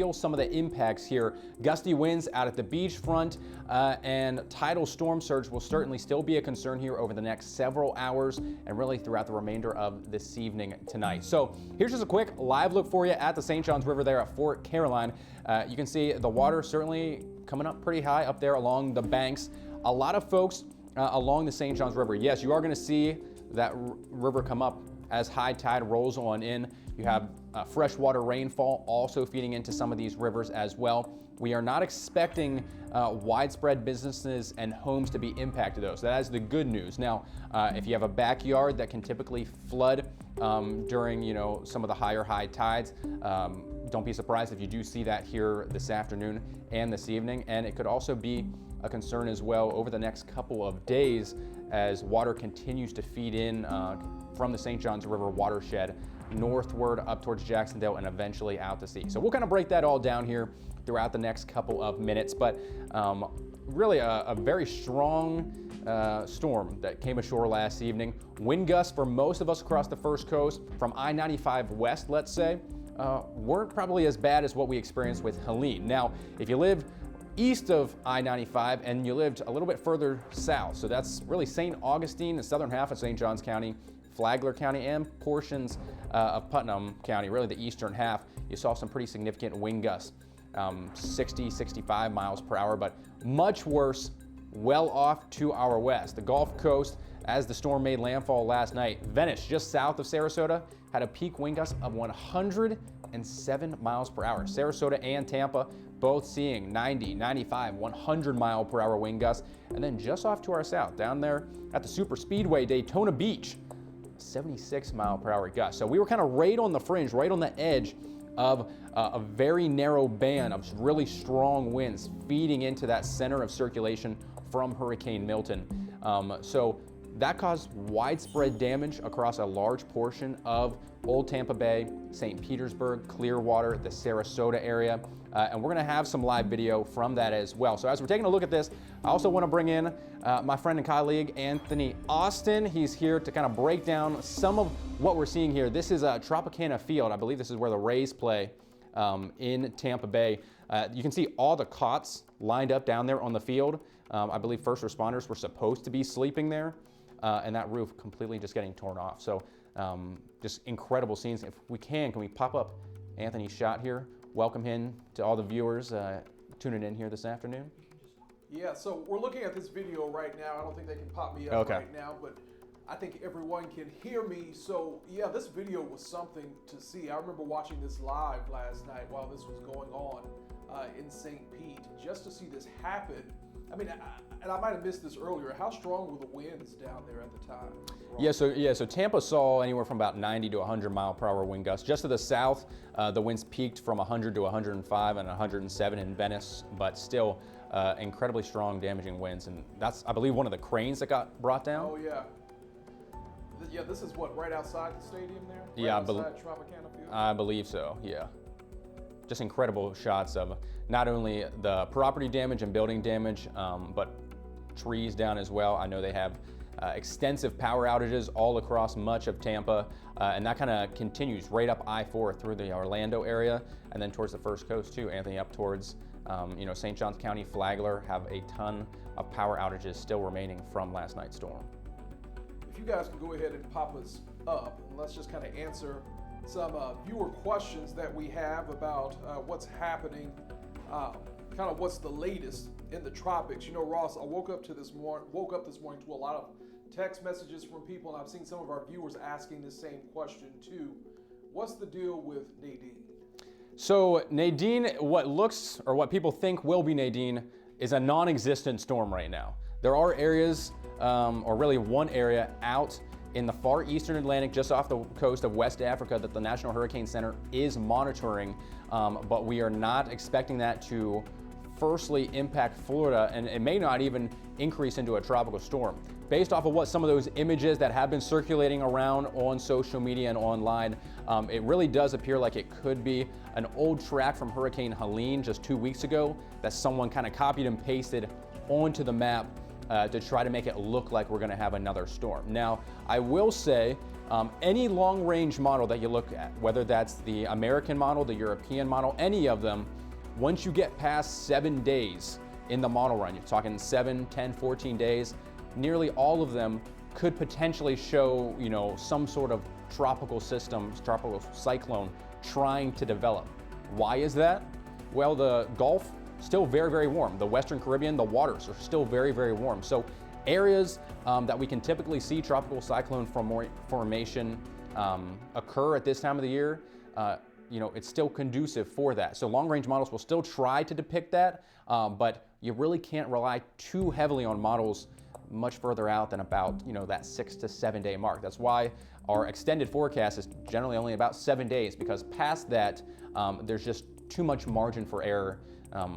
Feel some of the impacts here. Gusty winds out at the beachfront and tidal storm surge will certainly still be a concern here over the next several hours and really throughout the remainder of this evening tonight. So here's just a quick live look for you at the St. Johns River there at Fort Caroline. You can see the water certainly coming up pretty high up there along the banks. A lot of folks along the St. Johns River, yes, you are going to see that river come up as high tide rolls on in. You have freshwater rainfall also feeding into some of these rivers as well. We are not expecting widespread businesses and homes to be impacted though, so that is the good news. Now, if you have a backyard that can typically flood during some of the high tides, don't be surprised if you do see that here this afternoon and this evening. And it could also be a concern as well over the next couple of days as water continues to feed in from the St. Johns River watershed northward up towards Jacksonville and eventually out to sea. So we'll kind of break that all down here throughout the next couple of minutes, but really a very strong storm that came ashore last evening. Wind gusts for most of us across the First Coast from I-95 west, let's say, weren't probably as bad as what we experienced with Helene. Now, if you live east of I-95 and you lived a little bit further south, so that's really St. Augustine, the southern half of St. Johns County, Flagler County, and portions of Putnam County, really the eastern half, you saw some pretty significant wind gusts, 60, 65 miles per hour, but much worse well off to our west. The Gulf Coast, as the storm made landfall last night, Venice, just south of Sarasota, had a peak wind gust of 107 miles per hour. Sarasota and Tampa both seeing 90, 95, 100 mile per hour wind gusts. And then just off to our south, down there at the Super Speedway, Daytona Beach, 76 mile per hour gust. So we were kind of right on the fringe, right on the edge of a very narrow band of really strong winds feeding into that center of circulation from Hurricane Milton. So that caused widespread damage across a large portion of Old Tampa Bay, St. Petersburg, Clearwater, the Sarasota area. And we're gonna have some live video from that as well. So as we're taking a look at this, I also wanna bring in my friend and colleague, Anthony Austin. He's here to kind of break down some of what we're seeing here. This is Tropicana Field. I believe this is where the Rays play in Tampa Bay. You can see all the cots lined up down there on the field. I believe first responders were supposed to be sleeping there, and that roof completely just getting torn off. So just incredible scenes. If we can we pop up Anthony's shot here? Welcome him to all the viewers tuning in here this afternoon. Yeah, so we're looking at this video right now. I don't think they can pop me up right now, but I think everyone can hear me. So yeah, this video was something to see. I remember watching this live last night while this was going on in St. Pete, just to see this happen. I mean, and I might have missed this earlier. How strong were the winds down there at the time? So Tampa saw anywhere from about 90 to 100 mile per hour wind gusts. Just to the south, the winds peaked from 100 to 105 and 107 in Venice, but still incredibly strong, damaging winds. And that's, I believe, one of the cranes that got brought down. Oh yeah. Yeah, this is what, right outside the stadium there? Right yeah, outside Tropicana Field? I believe so, yeah. Just incredible shots of not only the property damage and building damage, but trees down as well. I know they have extensive power outages all across much of Tampa, and that kind of continues right up I-4 through the Orlando area, and then towards the First Coast too, Anthony, up towards St. Johns County, Flagler have a ton of power outages still remaining from last night's storm. If you guys can go ahead and pop us up, and let's just kind of answer some viewer questions that we have about what's happening, kind of what's the latest in the tropics. You know, Ross, I woke up this morning to a lot of text messages from people, and I've seen some of our viewers asking the same question too. What's the deal with Nadine? So Nadine, what people think will be Nadine, is a non-existent storm right now. There are areas, or really one area out in the far eastern Atlantic, just off the coast of West Africa, that the National Hurricane Center is monitoring, but we are not expecting that to firstly impact Florida, and it may not even increase into a tropical storm. Based off of what some of those images that have been circulating around on social media and online, it really does appear like it could be an old track from Hurricane Helene just 2 weeks ago that someone kind of copied and pasted onto the map to try to make it look like we're going to have another storm. Now, I will say Any long-range model that you look at, whether that's the American model, the European model, any of them, once you get past 7 days in the model run, you're talking 7, 10, 14 days, nearly all of them could potentially show, some sort of tropical system, tropical cyclone trying to develop. Why is that? Well, the Gulf, still very, very warm. The Western Caribbean, the waters are still very, very warm. So areas that we can typically see tropical cyclone formation occur at this time of the year, it's still conducive for that. So long-range models will still try to depict that, but you really can't rely too heavily on models much further out than about, that 6 to 7 day mark. That's why our extended forecast is generally only about 7 days, because past that, there's just too much margin for error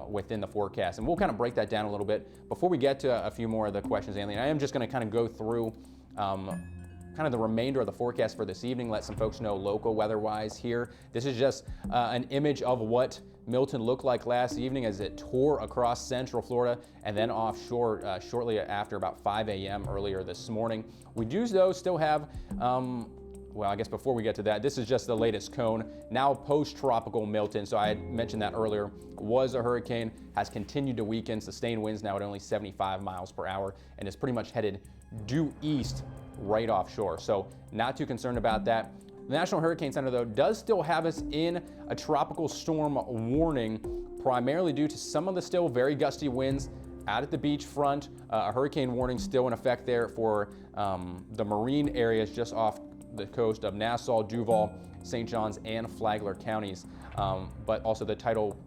within the forecast. And we'll kind of break that down a little bit. Before we get to a few more of the questions, Anthony, I am just going to kind of go through kind of the remainder of the forecast for this evening, let some folks know local weather-wise here. This is just an image of what Milton looked like last evening as it tore across central Florida and then offshore shortly after about 5 a.m. earlier this morning. We do, though, still have, well, I guess before we get to that, this is just the latest cone. Now post-tropical Milton, so I had mentioned that earlier, was a hurricane, has continued to weaken, sustained winds now at only 75 miles per hour, and is pretty much headed due east right offshore. So not too concerned about that. The National Hurricane Center, though, does still have us in a tropical storm warning, primarily due to some of the still very gusty winds out at the beach front. A hurricane warning still in effect there for the marine areas just off the coast of Nassau, Duval, St. Johns, and Flagler counties. But also the tidal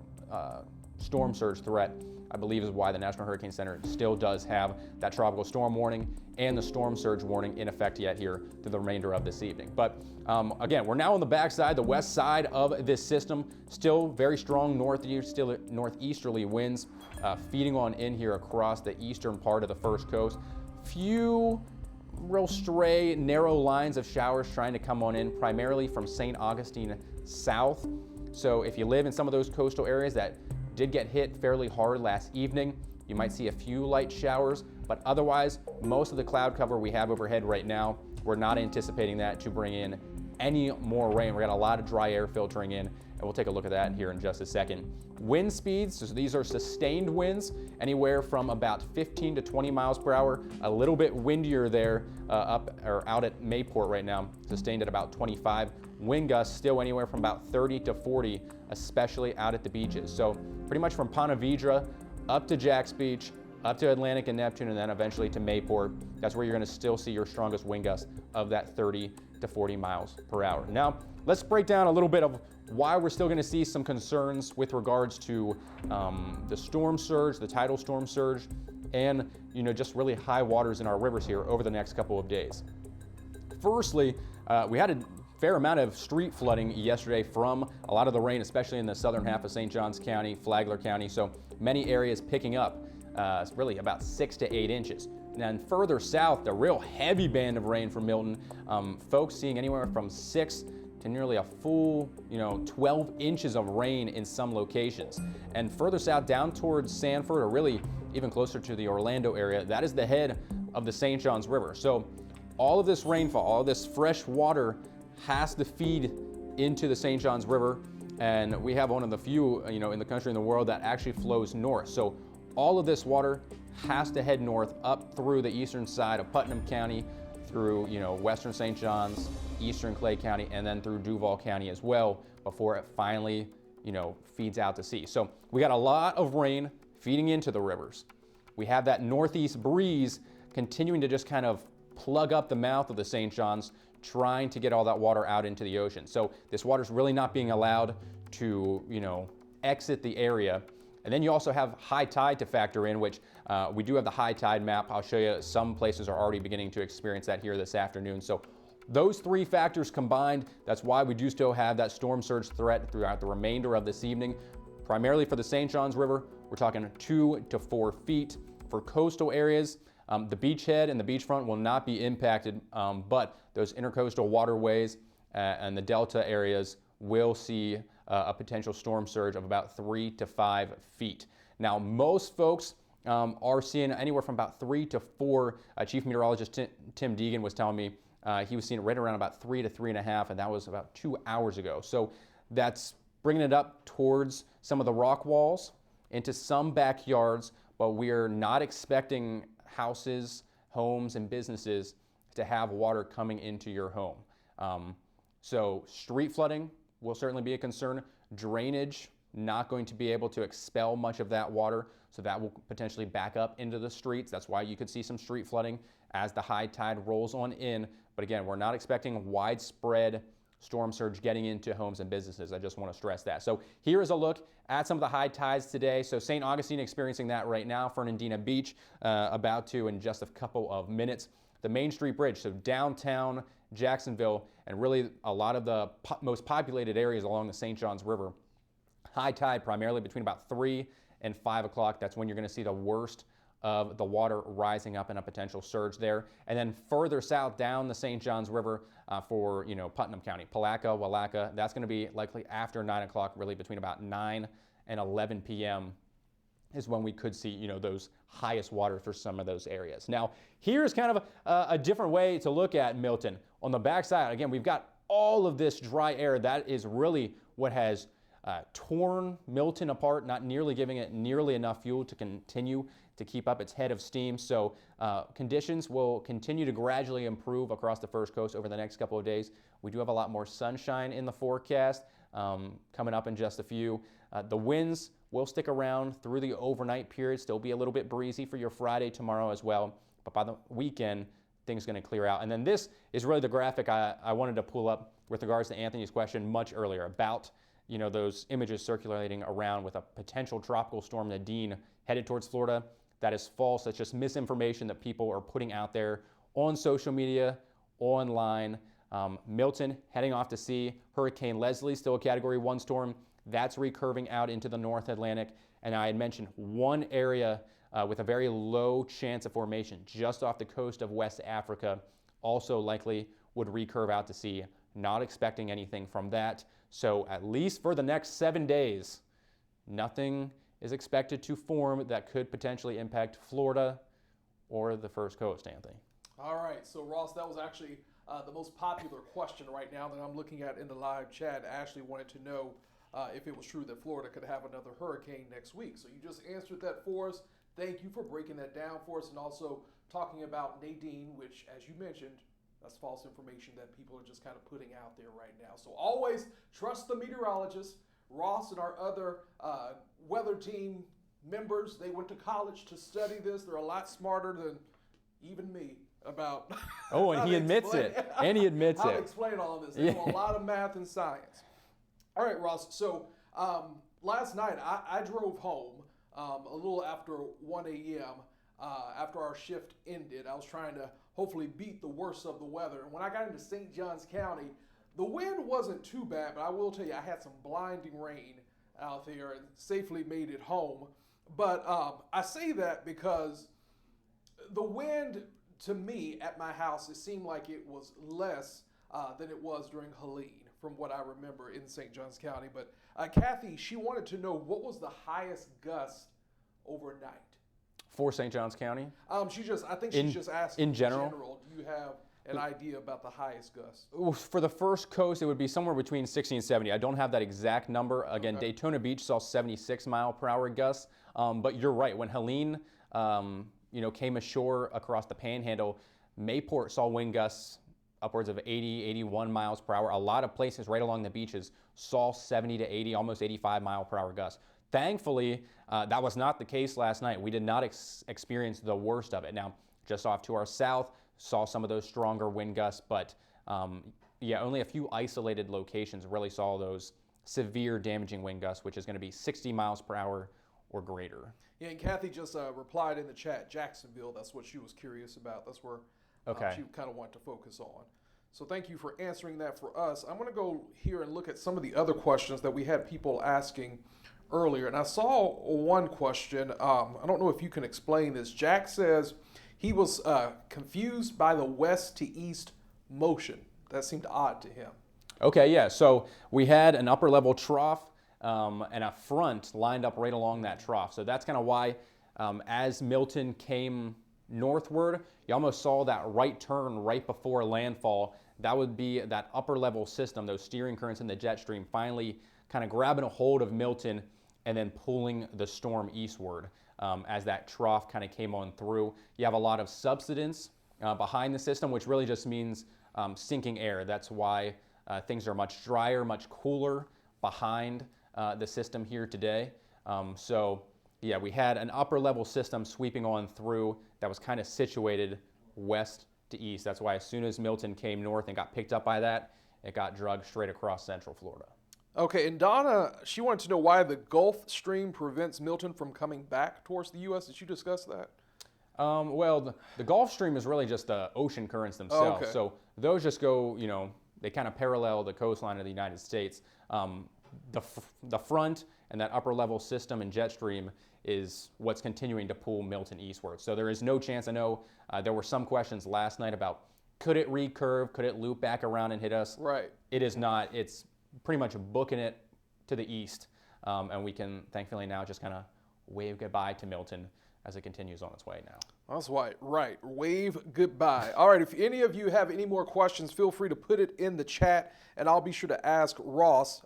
storm surge threat, I believe, is why the National Hurricane Center still does have that tropical storm warning and the storm surge warning in effect yet here through the remainder of this evening. But again, we're now on the backside, the west side of this system. Still very strong northeasterly winds feeding on in here across the eastern part of the first coast. Few real stray, narrow lines of showers trying to come on in, primarily from St. Augustine south. So if you live in some of those coastal areas that did get hit fairly hard last evening, you might see a few light showers, but otherwise, most of the cloud cover we have overhead right now, we're not anticipating that to bring in any more rain. We got a lot of dry air filtering in, and we'll take a look at that here in just a second. Wind speeds, so these are sustained winds, anywhere from about 15 to 20 miles per hour, a little bit windier there up or out at Mayport right now, sustained at about 25. Wind gusts still anywhere from about 30 to 40, especially out at the beaches. So pretty much from Ponte Vedra up to Jack's Beach, up to Atlantic and Neptune, and then eventually to Mayport. That's where you're going to still see your strongest wind gusts of that 30 to 40 miles per hour. Now, let's break down a little bit of why we're still going to see some concerns with regards to the storm surge, the tidal storm surge, and just really high waters in our rivers here over the next couple of days. Firstly, we had a fair amount of street flooding yesterday from a lot of the rain, especially in the southern half of St. Johns County, Flagler County. So many areas picking up really about 6 to 8 inches. And then further south, the real heavy band of rain from Milton, folks seeing anywhere from 6 to nearly a full 12 inches of rain in some locations. And further south down towards Sanford, or really even closer to the Orlando area, that is the head of the St. Johns River. So all of this rainfall, all of this fresh water has to feed into the St. Johns River, and we have one of the few in the country and the world that actually flows north. So all of this water has to head north up through the eastern side of Putnam County, through western St. Johns, eastern Clay County, and then through Duval County as well before it finally feeds out to sea. So we got a lot of rain feeding into the rivers. We have that northeast breeze continuing to just kind of plug up the mouth of the St. Johns, trying to get all that water out into the ocean. So this water's really not being allowed to, exit the area. And then you also have high tide to factor in, which we do have the high tide map. I'll show you some places are already beginning to experience that here this afternoon. So those three factors combined, that's why we do still have that storm surge threat throughout the remainder of this evening. Primarily for the St. Johns River, we're talking 2 to 4 feet. For coastal areas, the beachhead and the beachfront will not be impacted, but those intercoastal waterways and the delta areas will see a potential storm surge of about 3 to 5 feet. Now, most folks are seeing anywhere from about 3 to 4. Chief Meteorologist Tim Deegan was telling me he was seeing it right around about 3 to 3.5, and that was about 2 hours ago. So that's bringing it up towards some of the rock walls, into some backyards, but we're not expecting houses, homes, and businesses to have water coming into your home. So street flooding will certainly be a concern. Drainage, not going to be able to expel much of that water, so that will potentially back up into the streets. That's why you could see some street flooding as the high tide rolls on in. But again, we're not expecting widespread storm surge getting into homes and businesses. I just want to stress that. So here is a look at some of the high tides today. So St. Augustine experiencing that right now. Fernandina Beach about to in just a couple of minutes. The Main Street Bridge, so downtown Jacksonville, and really a lot of the most populated areas along the St. Johns River. High tide primarily between about 3 and 5 o'clock. That's when you're going to see the worst of the water rising up in a potential surge there. And then further south down the St. Johns River for, Putnam County, Palatka, Willaca, that's going to be likely after 9 o'clock, really between about 9 and 11 p.m. is when we could see, those highest waters for some of those areas. Now, here's kind of a different way to look at Milton. On the backside, again, we've got all of this dry air. That is really what has torn Milton apart, not nearly giving it nearly enough fuel to continue to keep up its head of steam. So conditions will continue to gradually improve across the First Coast over the next couple of days. We do have a lot more sunshine in the forecast coming up in just a few. The winds will stick around through the overnight period, still be a little bit breezy for your Friday tomorrow as well. But by the weekend, things are going to clear out. And then this is really the graphic I wanted to pull up with regards to Anthony's question much earlier about those images circulating around with a potential tropical storm Nadine headed towards Florida. That is false. That's just misinformation that people are putting out there on social media, online. Milton heading off to sea. Hurricane Leslie, still a Category 1 storm. That's recurving out into the North Atlantic. And I had mentioned one area with a very low chance of formation just off the coast of West Africa, also likely would recurve out to sea. Not expecting anything from that. So at least for the next 7 days, nothing is expected to form that could potentially impact Florida or the First Coast, Anthony. All right, so Ross, that was actually the most popular question right now that I'm looking at in the live chat. Ashley wanted to know if it was true that Florida could have another hurricane next week. So you just answered that for us. Thank you for breaking that down for us and also talking about Nadine, which, as you mentioned, that's false information that people are just kind of putting out there right now. So always trust the meteorologists. Ross and our other weather team members, they went to college to study this. They're a lot smarter than even me about Oh, and he admits it. And he admits how it. to explain all of this. They know a lot of math and science. All right, Ross. So last night I drove home a little after 1 a.m. After our shift ended. I was trying to hopefully beat the worst of the weather. And when I got into St. Johns County, the wind wasn't too bad, but I will tell you, I had some blinding rain out there and safely made it home. But I say that because the wind, to me, at my house, it seemed like it was less than it was during Helene, from what I remember in St. Johns County. But Kathy, she wanted to know what was the highest gust overnight? For St. Johns County? I think she's just asking in general. Do you have an idea about the highest gust? For the First Coast, it would be somewhere between 60 and 70. I don't have that exact number. Again, okay. Daytona Beach saw 76 mile per hour gusts. But you're right. When Helene, came ashore across the Panhandle, Mayport saw wind gusts upwards of 80, 81 miles per hour. A lot of places right along the beaches saw 70 to 80, almost 85 mile per hour gusts. Thankfully, that was not the case last night. We did not experience the worst of it. Now, just off to our south, saw some of those stronger wind gusts, but only a few isolated locations really saw those severe damaging wind gusts, which is going to be 60 miles per hour or greater. Yeah, and Kathy just replied in the chat, Jacksonville. That's what she was curious about. That's where she kind of wanted to focus on. So thank you for answering that for us. I'm going to go here and look at some of the other questions that we had people asking earlier. And I saw one question. I don't know if you can explain this. Jack says he was confused by the west to east motion. That seemed odd to him. Okay, yeah. So we had an upper level trough and a front lined up right along that trough. So that's kind of why as Milton came northward, you almost saw that right turn right before landfall. That would be that upper level system, those steering currents in the jet stream finally kind of grabbing a hold of Milton and then pulling the storm eastward as that trough kind of came on through. You have a lot of subsidence behind the system, which really just means sinking air. That's why things are much drier, much cooler behind the system here today. So yeah, we had an upper level system sweeping on through that was kind of situated west to east. That's why as soon as Milton came north and got picked up by that, it got drugged straight across central Florida. Okay, and Donna, she wanted to know why the Gulf Stream prevents Milton from coming back towards the U.S. Did you discuss that? Well, the Gulf Stream is really just the ocean currents themselves. Okay. So those just go, they kind of parallel the coastline of the United States. The front and that upper level system and jet stream is what's continuing to pull Milton eastward. So there is no chance. I know there were some questions last night about could it recurve, could it loop back around and hit us? Right. It is not. It's pretty much booking it to the east, and we can thankfully now just kind of wave goodbye to Milton as it continues on its way now. That's right. Wave goodbye. All right, if any of you have any more questions, feel free to put it in the chat, and I'll be sure to ask Ross.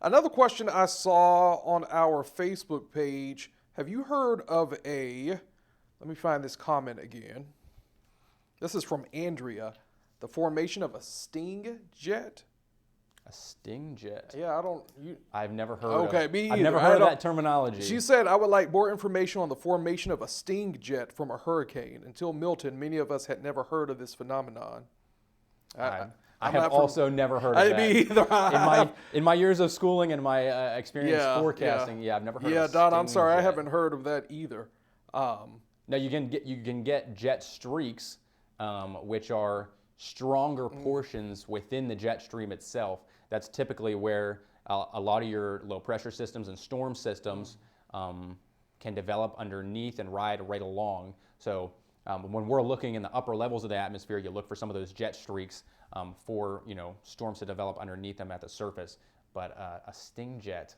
Another question I saw on our Facebook page, have you heard of let me find this comment again. This is from Andrea, the formation of a sting jet? A sting jet? Yeah, I've never heard okay, of me either. I've never heard of that terminology. She said, I would like more information on the formation of a sting jet from a hurricane. Until Milton, many of us had never heard of this phenomenon. I have also never heard of that. Me either. In my years of schooling and my experience forecasting, I've never heard of a sting Don, I'm sorry, jet. I haven't heard of that either. Now you can get jet streaks, which are stronger portions within the jet stream itself. That's typically where a lot of your low pressure systems and storm systems can develop underneath and ride right along. So when we're looking in the upper levels of the atmosphere, you look for some of those jet streaks for storms to develop underneath them at the surface. But a sting jet,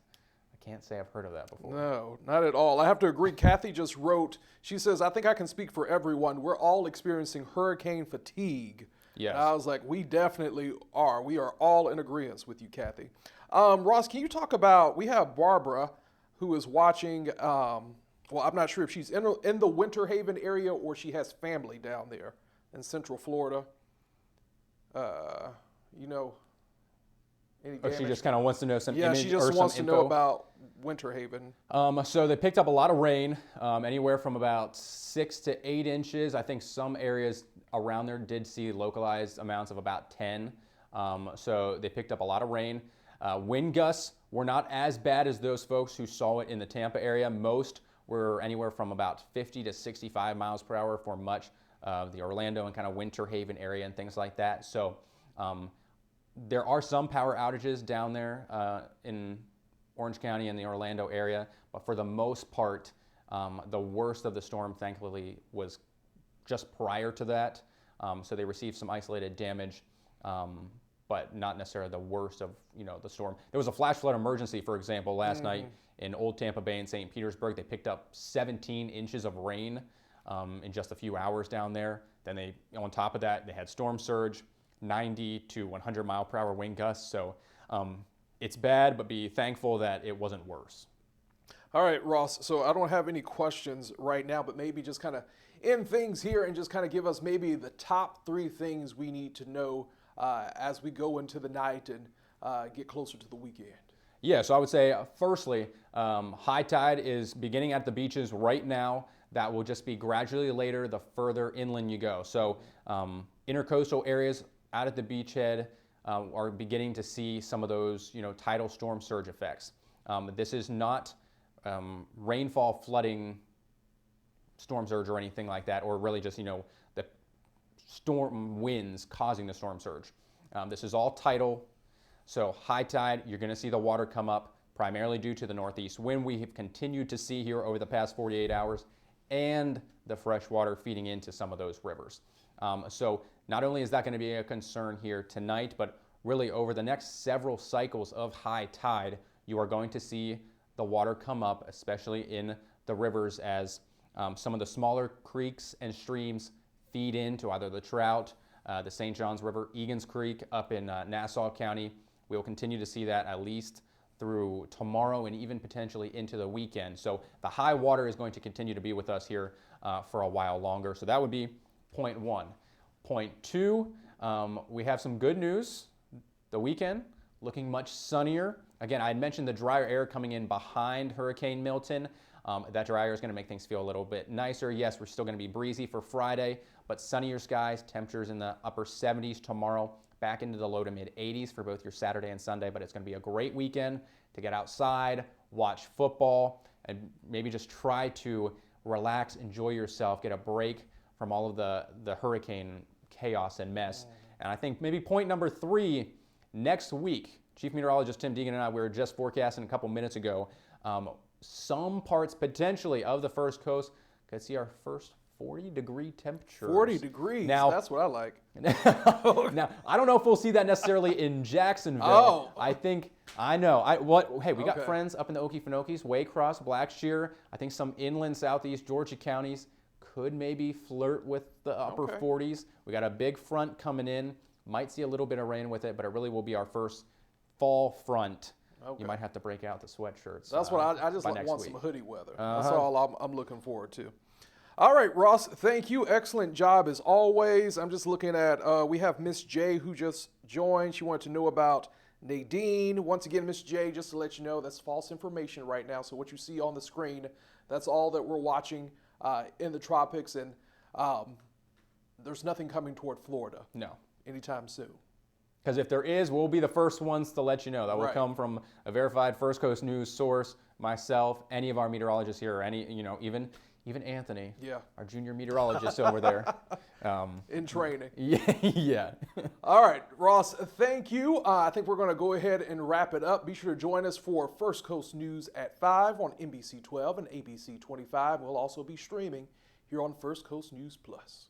I can't say I've heard of that before. No, not at all. I have to agree. Kathy just wrote, she says, I think I can speak for everyone. We're all experiencing hurricane fatigue. Yes. And I was like, we definitely are. We are all in agreement with you, Kathy. Ross, can you talk about, we have Barbara who is watching, well, I'm not sure if she's in the Winter Haven area or she has family down there in Central Florida. Any damage? She just kind of wants to know some Yeah, image she just or wants some to info. know about Winter Haven. So they picked up a lot of rain, anywhere from about 6 to 8 inches. I think some areas around there did see localized amounts of about 10. So they picked up a lot of rain. Wind gusts were not as bad as those folks who saw it in the Tampa area. Most were anywhere from about 50 to 65 miles per hour for much of the Orlando and kind of Winter Haven area and things like that. So there are some power outages down there in Orange County and the Orlando area, but for the most part, the worst of the storm, thankfully, was just prior to that. So they received some isolated damage, but not necessarily the worst of the storm. There was a flash flood emergency, for example, last night in Old Tampa Bay and St. Petersburg. They picked up 17 inches of rain in just a few hours down there. Then on top of that, they had storm surge, 90 to 100 mile per hour wind gusts. So it's bad, but be thankful that it wasn't worse. All right, Ross, so I don't have any questions right now, but maybe just kind of end things here and just kind of give us maybe the top 3 things we need to know as we go into the night and get closer to the weekend. Yeah, so I would say, firstly, high tide is beginning at the beaches right now. That will just be gradually later the further inland you go. So intercoastal areas out at the beachhead are beginning to see some of those tidal storm surge effects. This is not rainfall flooding storm surge or anything like that, or really just the storm winds causing the storm surge. This is all tidal. So high tide, you're going to see the water come up primarily due to the northeast wind we have continued to see here over the past 48 hours and the fresh water feeding into some of those rivers. So not only is that going to be a concern here tonight, but really over the next several cycles of high tide, you are going to see the water come up, especially in the rivers as Some of the smaller creeks and streams feed into either the Trout, the St. Johns River, Egan's Creek up in Nassau County. We will continue to see that at least through tomorrow and even potentially into the weekend. So the high water is going to continue to be with us here for a while longer. So that would be point one. Point two, we have some good news. The weekend looking much sunnier. Again, I had mentioned the drier air coming in behind Hurricane Milton. That dry air is going to make things feel a little bit nicer. Yes, we're still going to be breezy for Friday, but sunnier skies, temperatures in the upper 70s tomorrow, back into the low to mid 80s for both your Saturday and Sunday. But it's going to be a great weekend to get outside, watch football, and maybe just try to relax, enjoy yourself, get a break from all of the hurricane chaos and mess. And I think maybe point number three, next week, Chief Meteorologist Tim Deegan and I, we were just forecasting a couple minutes ago, some parts potentially of the First Coast could see our first 40-degree temperatures. 40 degrees. Now, that's what I like. Now, I don't know if we'll see that necessarily in Jacksonville. Oh. I think, I know. Hey, we got friends up in the Okeechobee, Waycross, Blackshear. I think some inland southeast Georgia counties could maybe flirt with the upper 40s. We got a big front coming in. Might see a little bit of rain with it, but it really will be our first fall front. You might have to break out the sweatshirts. That's what I just want week. some hoodie weather. That's all I'm looking forward to. All right, Ross, thank you. Excellent job as always. I'm just looking at, we have Miss J who just joined. She wanted to know about Nadine. Once again, Miss J, just to let you know, that's false information right now. So what you see on the screen, that's all that we're watching in the tropics. And there's nothing coming toward Florida. No. Anytime soon. Because if there is, we'll be the first ones to let you know. That will come from a verified First Coast News source, myself, any of our meteorologists here, or any, even Anthony, our junior meteorologist over there. In training. Yeah. All right, Ross, thank you. I think we're going to go ahead and wrap it up. Be sure to join us for First Coast News at 5 on NBC 12 and ABC 25. We'll also be streaming here on First Coast News Plus.